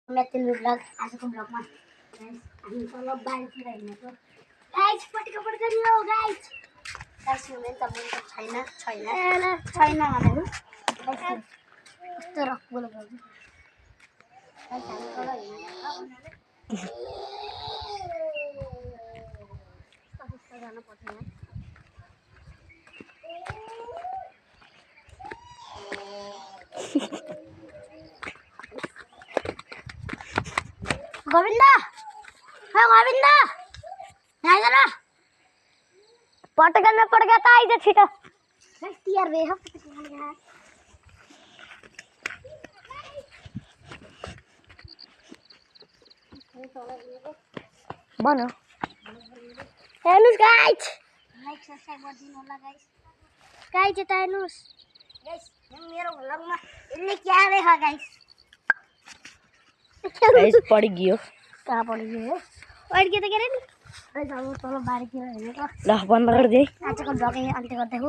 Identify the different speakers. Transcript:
Speaker 1: मैं तेरे ब्लॉग आज को ब्लॉग में हम चलो बाइक से रहने तो गाइस पटका पड़ गई हो गाइस गाइस मैं तब तो चाइना माने हूं तो रख बोलो गाइस हम चलो इसका गाना पड़ता है गोविंदा हाँ गोविंदा यहाँ जरा पट करना पड़ गया था इधर छिटा यार वे हम बनो हेलो गाइस लाइक सब्सक्राइब कर दिन होला गाइस गाइस टाइनुस गाइस मेरो व्लॉग में इनने क्या देखा गाइस
Speaker 2: गाइस पड़ गयो
Speaker 1: कहाँ पड़ गयो और के त करे नि अरे जाऊ तल बारी के हेर्नु त
Speaker 2: ल बन्द कर दे
Speaker 1: आजको ब्लग यही अन्त्य गर्दै